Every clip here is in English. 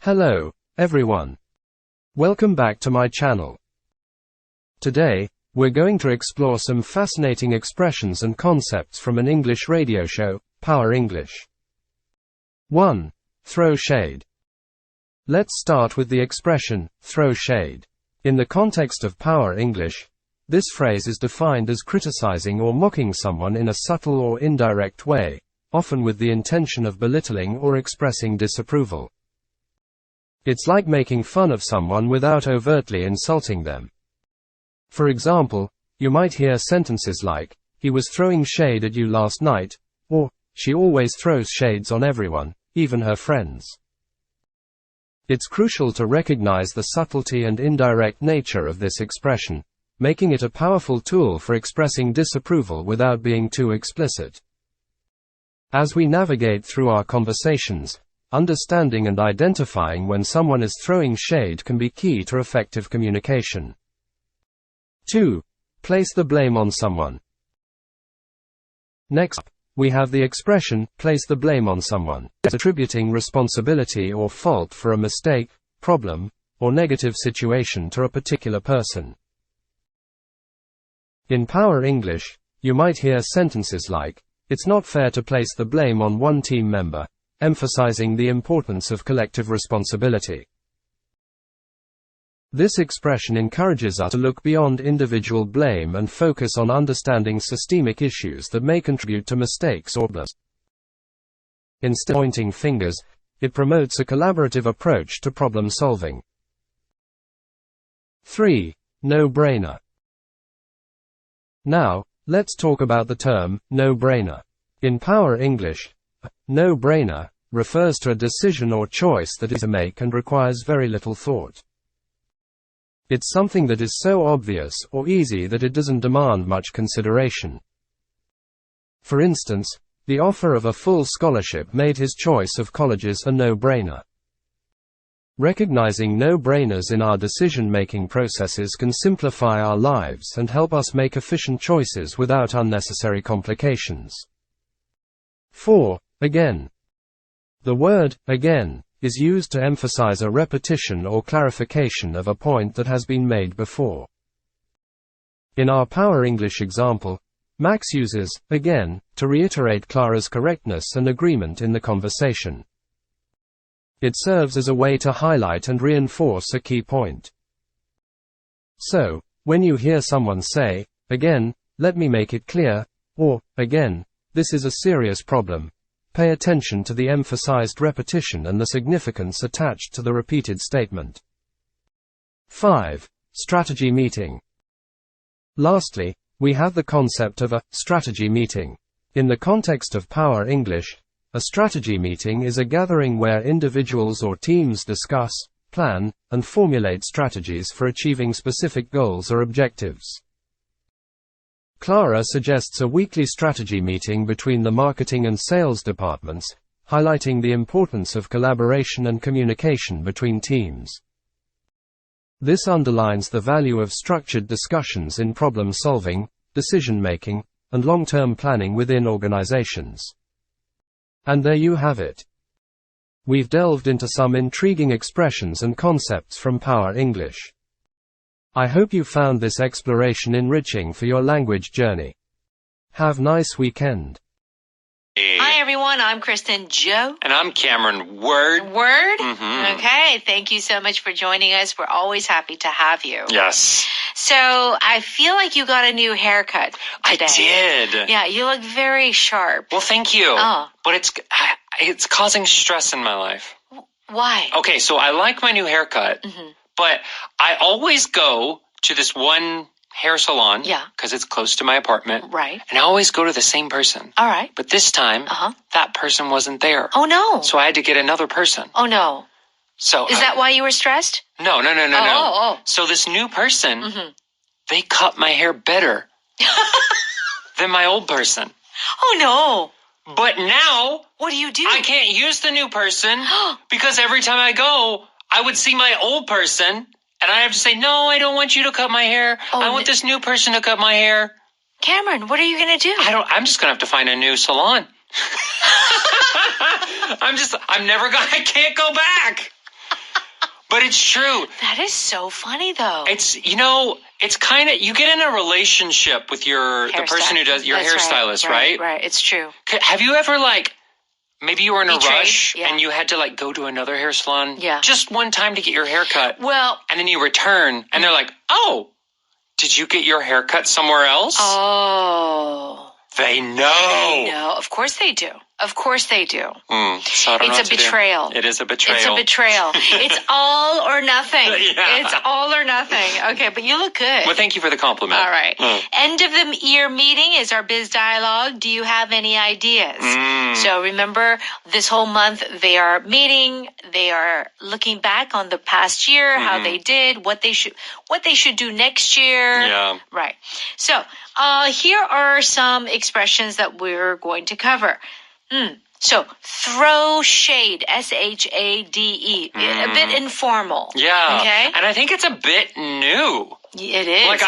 Hello, everyone. Welcome back to my channel. Today, we're going to explore some fascinating expressions and concepts from an English radio show, Power English. 1. Throw shade. Let's start with the expression, throw shade. In the context of Power English, this phrase is defined as criticizing or mocking someone in a subtle or indirect way, often with the intention of belittling or expressing disapproval. It's like making fun of someone without overtly insulting them. For example, you might hear sentences like, "He was throwing shade at you last night," or, "She always throws shades on everyone, even her friends." It's crucial to recognize the subtlety and indirect nature of this expression, making it a powerful tool for expressing disapproval without being too explicit. As we navigate through our conversations, understanding and identifying when someone is throwing shade can be key to effective communication. 2. Place the blame on someone. Next up, we have the expression, place the blame on someone. It's attributing responsibility or fault for a mistake, problem, or negative situation to a particular person. In Power English, you might hear sentences like, "It's not fair to place the blame on one team member," emphasizing the importance of collective responsibility. This expression encourages us to look beyond individual blame and focus on understanding systemic issues that may contribute to mistakes or blame. Instead of pointing fingers, it promotes a collaborative approach to problem solving. 3. No-brainer. Now, let's talk about the term, no-brainer. In Power English, no-brainer refers to a decision or choice that is to make and requires very little thought. It's something that is so obvious or easy that it doesn't demand much consideration. For instance, the offer of a full scholarship made his choice of colleges a no-brainer. Recognizing no-brainers in our decision-making processes can simplify our lives and help us make efficient choices without unnecessary complications. 4. Again. The word, again, is used to emphasize a repetition or clarification of a point that has been made before. In our Power English example, Max uses, again, to reiterate Clara's correctness and agreement in the conversation. It serves as a way to highlight and reinforce a key point. So, when you hear someone say, "Again, let me make it clear," or, "Again, this is a serious problem," pay attention to the emphasized repetition and the significance attached to the repeated statement. 5. Strategy meeting. Lastly, we have the concept of a strategy meeting. In the context of Power English, a strategy meeting is a gathering where individuals or teams discuss, plan, and formulate strategies for achieving specific goals or objectives. Clara suggests a weekly strategy meeting between the marketing and sales departments, highlighting the importance of collaboration and communication between teams. This underlines the value of structured discussions in problem solving, decision making, and long-term planning within organizations. And there you have it. We've delved into some intriguing expressions and concepts from Power English. I hope you found this exploration enriching for your language journey. Have a nice weekend. Hi everyone, I'm Kristen Joe. And I'm Cameron Word. Word? Mm-hmm. Okay, thank you so much for joining us. We're always happy to have you. Yes. So, I feel like you got a new haircut today. I did. Yeah, you look very sharp. Well, thank you. Oh. But it's causing stress in my life. Why? Okay, so I like my new haircut, but I always go to this one hair salon. Yeah. Because it's close to my apartment. Right. And I always go to the same person. All right. But this time, that person wasn't there. Oh no. So I had to get another person. Oh no. So Is that why you were stressed? No. Oh. So this new person, they cut my hair better than my old person. Oh no. But now, What do you do? I can't use the new person because every time I go, I would see my old person and I have to say, "No, I don't want you to cut my hair. I want this new person to cut my hair." Cameron, what are you going to do? I'm just going to have to find a new salon. I can't go back. But it's true. That is so funny, though. It's, it's kind of, you get in a relationship with the person who does, your hairstylist, right? Right, it's true. Have you ever, maybe you were in a rush yeah. and you had to, go to another hair salon? Yeah. Just one time to get your hair cut. Well. And then you return and they're like, oh, did you get your hair cut somewhere else? Oh. They know. They know. Of course they do. Of course they do. So I don't know it's a betrayal. It is a betrayal. It's a betrayal. It's all or nothing. Yeah. It's all or nothing. Okay, but you look good. Well, thank you for the compliment. All right. End of the year meeting is our biz dialogue. Do you have any ideas? So remember, this whole month they are meeting. They are looking back on the past year, how they did, what they should do next year. Yeah. Right. So here are some expressions that we're going to cover. So, throw shade, S-H-A-D-E, a bit informal. Yeah. Okay? And I think it's a bit new. It is.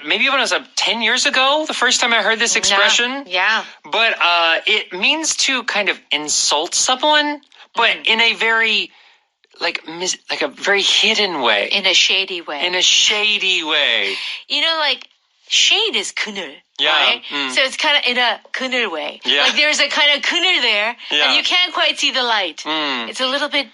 Maybe when it was 10 years ago, the first time I heard this expression. Yeah. But it means to kind of insult someone, but in a very, a very hidden way. In a shady way. In a shady way. Shade is 그늘, yeah. right? So it's kind of in a 그늘 way. Yeah. There's a kind of 그늘 there, and you can't quite see the light. It's a little bit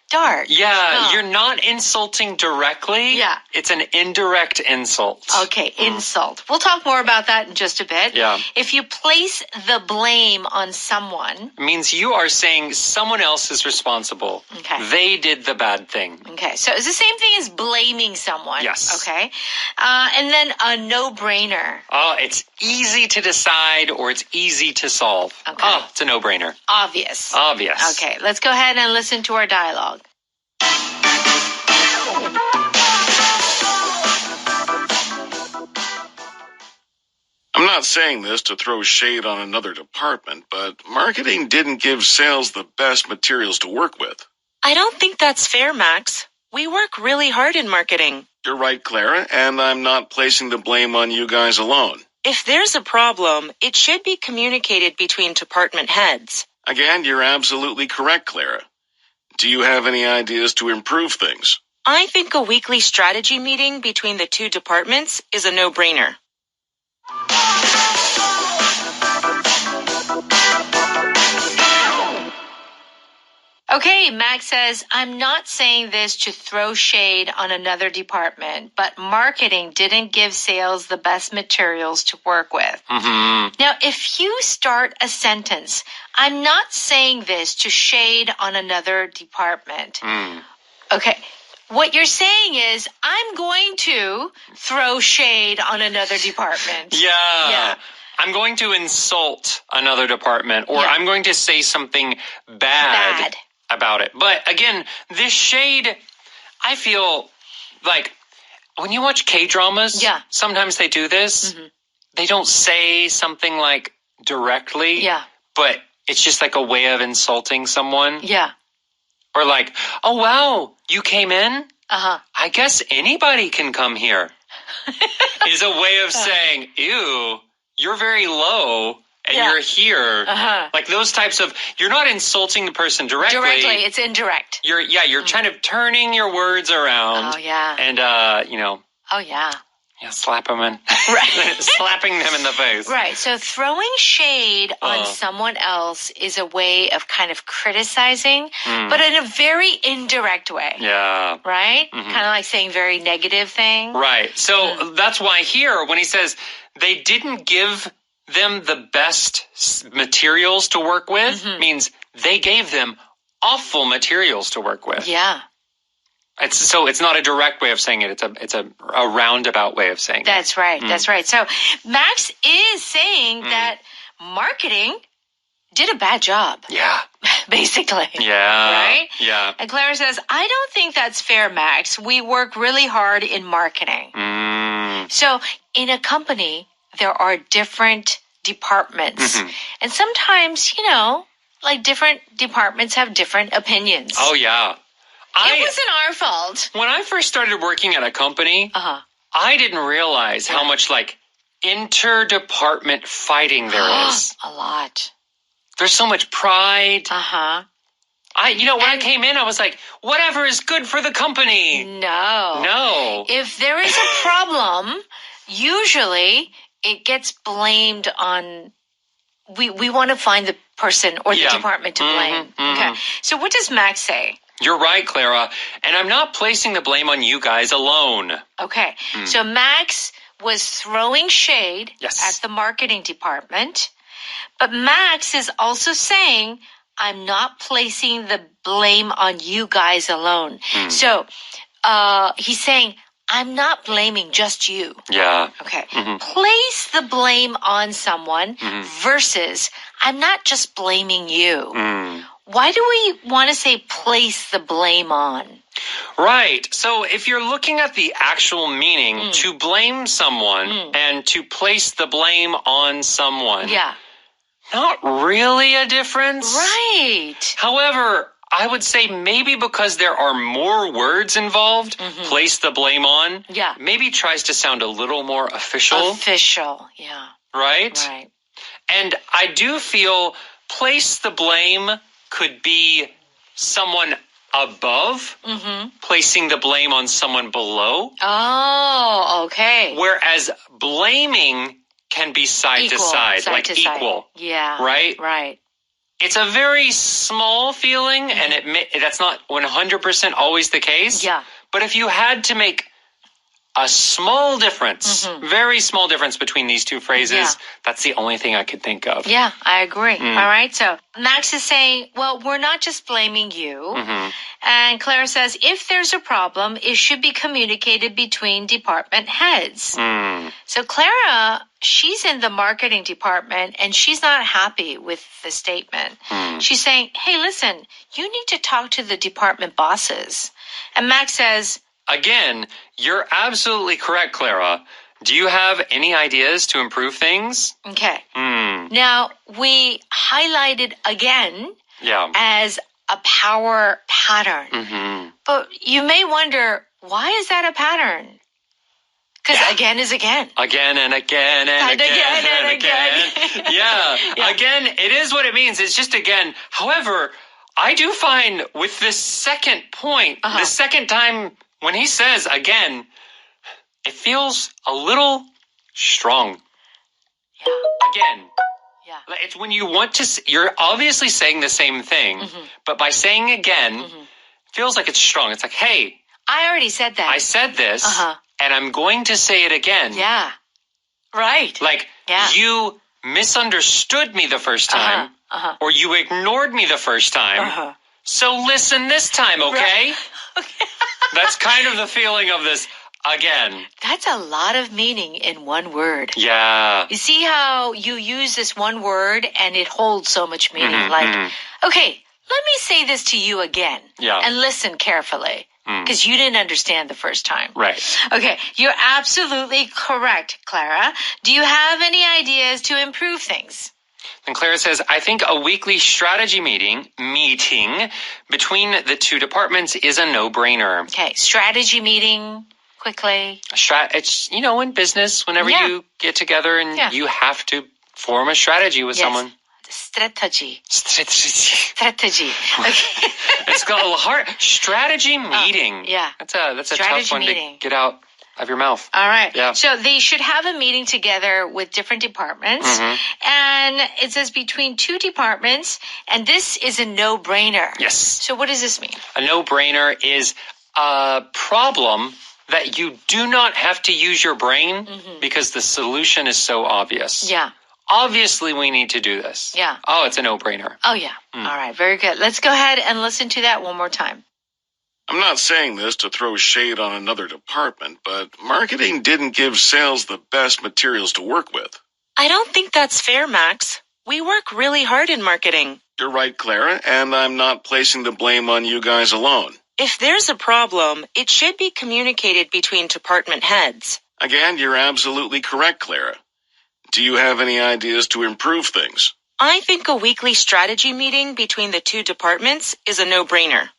dark. Yeah, you're not insulting directly. Yeah. It's an indirect insult. Okay, insult. We'll talk more about that in just a bit. Yeah. If you place the blame on someone. It means you are saying someone else is responsible. Okay. They did the bad thing. Okay, so it's the same thing as blaming someone. Yes. Okay. And then a no-brainer. Oh, it's easy to decide or it's easy to solve. Okay. Oh, it's a no-brainer. Obvious. Obvious. Okay, let's go ahead and listen to our dialogue. I'm not saying this to throw shade on another department, but marketing didn't give sales the best materials to work with. I don't think that's fair, Max. We work really hard in marketing. You're right, Clara, and I'm not placing the blame on you guys alone. If there's a problem, it should be communicated between department heads. Again, you're absolutely correct, Clara. Do you have any ideas to improve things? I think a weekly strategy meeting between the two departments is a no-brainer. Okay, Max says, I'm not saying this to throw shade on another department, but marketing didn't give sales the best materials to work with. Now, if you start a sentence, I'm not saying this to shade on another department. Okay. What you're saying is, I'm going to throw shade on another department. Yeah. I'm going to insult another department, or I'm going to say something bad about it. But again, this shade, I feel like when you watch K-dramas, sometimes they do this. They don't say something directly, but it's just like a way of insulting someone. Yeah. Or oh, wow, you came in? I guess anybody can come here. Is a way of saying, ew, you're very low and you're here. Like those types of, you're not insulting the person directly. Directly, it's indirect. You're kind of turning your words around. Oh, yeah. And, Oh, yeah. Yeah, slap them in. Right. Slapping them in the face. Right. So throwing shade on someone else is a way of kind of criticizing, but in a very indirect way. Yeah. Right? Kind of like saying very negative things. Right. So that's why here, when he says they didn't give them the best materials to work with, means they gave them awful materials to work with. Yeah. It's not a direct way of saying it. It's a roundabout way of saying That's it. Right. That's right. So Max is saying that marketing did a bad job. Yeah. Basically. Yeah. Right? Yeah. And Clara says, I don't think that's fair, Max. We work really hard in marketing. So in a company, there are different departments. And sometimes, different departments have different opinions. Oh, yeah. It wasn't our fault. When I first started working at a company, I didn't realize how much inter-department fighting there is. A lot. There's so much pride When I came in, I was like, whatever is good for the company. No. If there is a problem, usually it gets blamed on, we want to find the person or the department to blame. Okay. So what does Max say? You're right, Clara. And I'm not placing the blame on you guys alone. Okay. So Max was throwing shade Yes. at the marketing department. But Max is also saying, I'm not placing the blame on you guys alone. So he's saying, I'm not blaming just you. Yeah. Okay. Place the blame on someone versus I'm not just blaming you. Why do we want to say place the blame on? Right. So if you're looking at the actual meaning, to blame someone and to place the blame on someone. Yeah. Not really a difference. Right. However, I would say maybe because there are more words involved, place the blame on. Yeah. Maybe tries to sound a little more official. Official. Yeah. Right? Right. And I do feel place the blame could be someone above, placing the blame on someone below. Oh, okay. Whereas blaming can be side to side, like equal. Yeah. Right? Right. It's a very small feeling, and that's not 100% always the case. Yeah. But if you had to make a small difference, very small difference between these two phrases, that's the only thing I could think of. Yeah, I agree. All right. So Max is saying, well, we're not just blaming you. And Clara says, if there's a problem, it should be communicated between department heads. So Clara, she's in the marketing department and she's not happy with the statement. She's saying, hey, listen, you need to talk to the department bosses. And Max says, again, you're absolutely correct, Clara. Do you have any ideas to improve things? Okay. Now, we highlighted again as a power pattern. But you may wonder, why is that a pattern? Because again is again. Again and again and again and again. Again, it is what it means. It's just again. However, I do find with this second point, the second time when he says again, it feels a little strong. Yeah. Again. Yeah. It's when you want to, you're obviously saying the same thing, but by saying again, it feels like it's strong. It's like, hey. I already said that. I said this, and I'm going to say it again. Yeah. Right. Like, you misunderstood me the first time, or you ignored me the first time, so listen this time, okay? Okay. That's kind of the feeling of this again. That's a lot of meaning in one word. Yeah. You see how you use this one word and it holds so much meaning? Okay, let me say this to you again. Yeah. And listen carefully. Because you didn't understand the first time. Right. Okay, you're absolutely correct, Clara. Do you have any ideas to improve things? And Clara says, I think a weekly strategy meeting between the two departments is a no-brainer. Okay, strategy meeting, quickly. It's, in business, whenever you get together and you have to form a strategy with someone. Strategy. Okay. It's got a hard strategy meeting. That's a tough one to get out of your mouth. All right. Yeah. So they should have a meeting together with different departments. And it says between two departments, and this is a no-brainer. Yes. So what does this mean? A no-brainer is a problem that you do not have to use your brain because the solution is so obvious. Yeah. Obviously, we need to do this. Yeah. Oh, it's a no-brainer. Oh, yeah. All right. Very good. Let's go ahead and listen to that one more time. I'm not saying this to throw shade on another department, but marketing didn't give sales the best materials to work with. I don't think that's fair, Max. We work really hard in marketing. You're right, Clara, and I'm not placing the blame on you guys alone. If there's a problem, it should be communicated between department heads. Again, you're absolutely correct, Clara. Do you have any ideas to improve things? I think a weekly strategy meeting between the two departments is a no-brainer.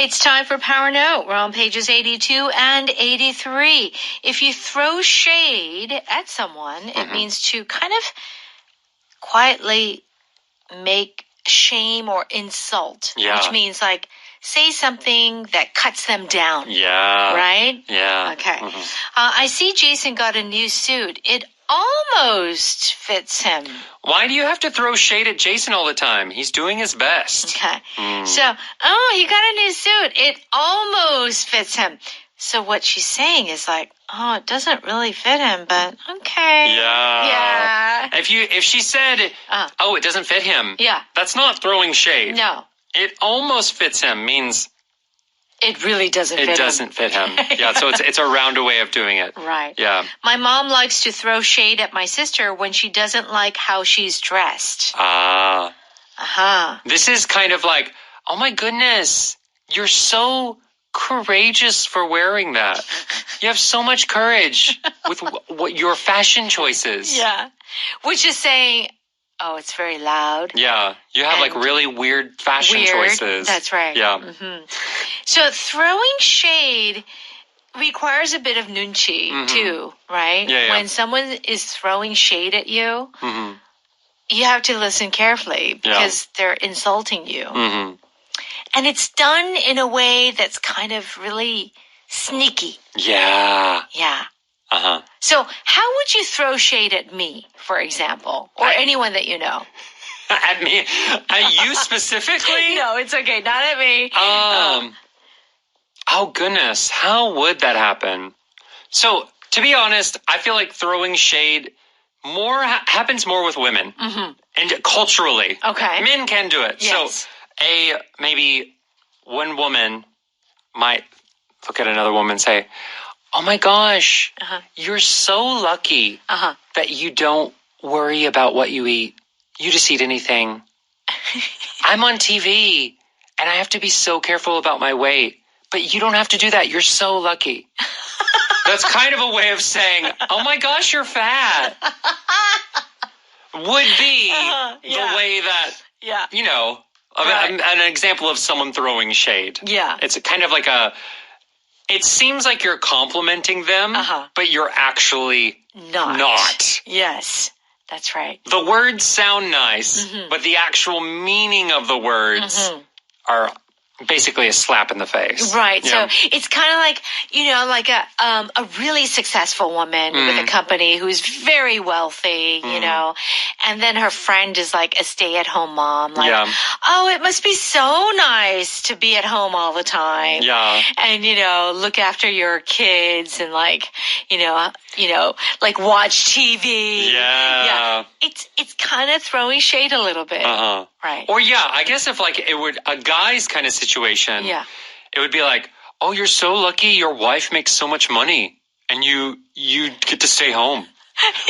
It's time for Power Note. We're on pages 82 and 83. If you throw shade at someone, it means to kind of quietly make shame or insult, which means like say something that cuts them down. Yeah. Right? Yeah. Okay. I see Jason got a new suit. It almost fits him. Why do you have to throw shade at Jason all the time? He's doing his best. Okay. So, he got a new suit. It almost fits him. So what she's saying is like, oh, it doesn't really fit him, but okay. Yeah. Yeah. If she said, oh, it doesn't fit him. Yeah. That's not throwing shade. No. It almost fits him means it really doesn't fit him. It doesn't fit him. Yeah, so it's a roundabout way of doing it. Right. Yeah. My mom likes to throw shade at my sister when she doesn't like how she's dressed. Ah. Uh-huh. This is kind of like, oh my goodness, you're so courageous for wearing that. You have so much courage with what your fashion choices. Yeah. Which is saying, oh, it's very loud. Yeah. You have like really weird fashion choices. That's right. Yeah. So throwing shade requires a bit of nunchi too, right? Yeah. When someone is throwing shade at you, you have to listen carefully because they're insulting you. And it's done in a way that's kind of really sneaky. Yeah. Yeah. Uh-huh. So how would you throw shade at me, for example, or anyone that you know? At me? At you specifically? No, it's okay. Not at me. Oh, goodness. How would that happen? So, to be honest, I feel like throwing shade happens more with women. And culturally. Okay. Men can do it. Yes. So, maybe one woman might look at another woman and say, oh my gosh, you're so lucky that you don't worry about what you eat. You just eat anything. I'm on TV and I have to be so careful about my weight, but you don't have to do that. You're so lucky. That's kind of a way of saying, oh my gosh, you're fat. Would be the way that, you know, an example of someone throwing shade. Yeah. It's kind of like it seems like you're complimenting them, but you're actually not. Yes, that's right. The words sound nice, but the actual meaning of the words are basically a slap in the face. Right. Yeah. So it's kind of like, you know, like a really successful woman with a company who's very wealthy, you know, and then her friend is like a stay-at-home mom. Like, oh, it must be so nice to be at home all the time. Yeah. And, you know, look after your kids and like, you know, like watch TV. Yeah. It's kind of throwing shade a little bit. Right. Or I guess if like it would a guy's kind of situation, it would be like, oh, you're so lucky your wife makes so much money and you get to stay home.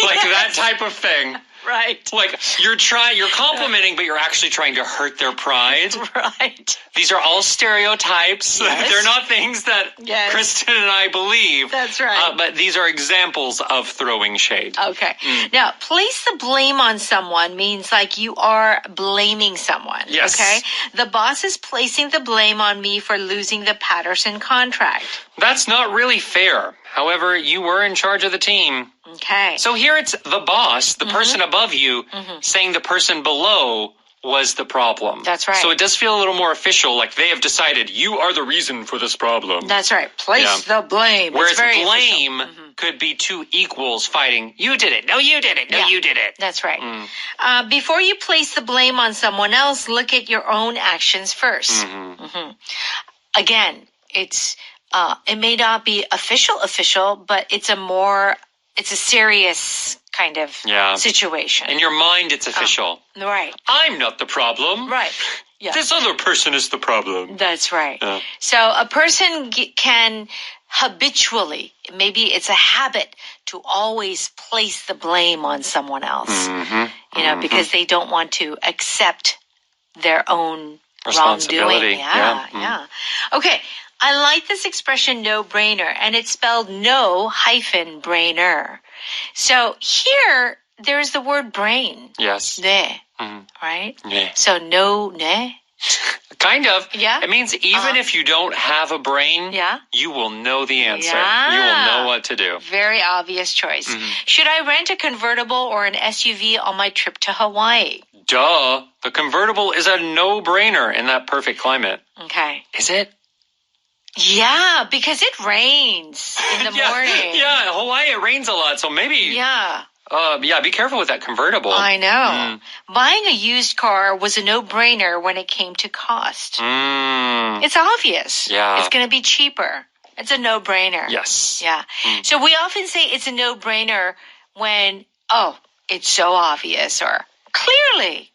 Like that type of thing. Right. Like you're complimenting, but you're actually trying to hurt their pride. Right. These are all stereotypes. Yes. They're not things that Kristen and I believe. That's right. But these are examples of throwing shade. Okay. Now, place the blame on someone means like you are blaming someone. Yes. Okay. The boss is placing the blame on me for losing the Patterson contract. That's not really fair. However, you were in charge of the team. Okay. So here it's the boss, the person above you, saying the person below was the problem. That's right. So it does feel a little more official, like they have decided you are the reason for this problem. That's right. Place the blame. Whereas blame could be two equals fighting. You did it. No, you did it. No, you did it. That's right. Before you place the blame on someone else, look at your own actions first. Again, it may not be official, but it's a serious kind of situation. In your mind, it's official. Right. I'm not the problem. Right. Yeah. This other person is the problem. That's right. Yeah. So a person can habitually, maybe it's a habit to always place the blame on someone else, you know, because they don't want to accept their own responsibility. wrongdoing. Yeah. Okay. I like this expression no-brainer, and it's spelled no-brainer. So here, there's the word brain. Yes. 네. Right? 네. So no, 네. Kind of. Yeah. It means even if you don't have a brain, you will know the answer. Yeah. You will know what to do. Very obvious choice. Should I rent a convertible or an SUV on my trip to Hawaii? Duh. The convertible is a no-brainer in that perfect climate. Okay. Is it? Yeah, because it rains in the morning. Yeah, Hawaii, it rains a lot, so maybe... Yeah. Be careful with that convertible. I know. Buying a used car was a no-brainer when it came to cost. It's obvious. Yeah. It's going to be cheaper. It's a no-brainer. Yes. Yeah. So we often say it's a no-brainer when, it's so obvious or clearly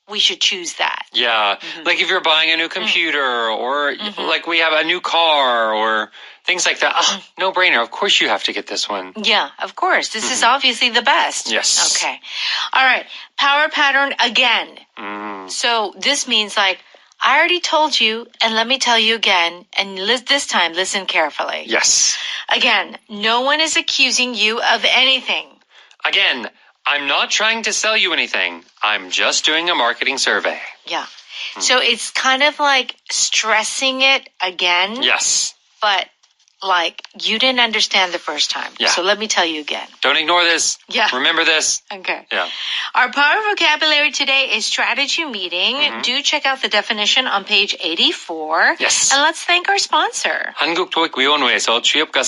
we should choose that. Yeah. Like if you're buying a new computer or like we have a new car or things like that. No brainer. Of course you have to get this one. Yeah, of course. This is obviously the best. Yes. Okay. All right. Power pattern again. So this means like, I already told you, and let me tell you again, and this time listen carefully. Yes. Again, no one is accusing you of anything. Again, I'm not trying to sell you anything. I'm just doing a marketing survey. Yeah. So it's kind of like stressing it again. Yes. But like you didn't understand the first time. Yeah. So let me tell you again. Don't ignore this. Yeah. Remember this. Okay. Yeah. Our power vocabulary today is strategy meeting. Do check out the definition on page 84. Yes. And let's thank our sponsor. 한국토익위원회에서 취업가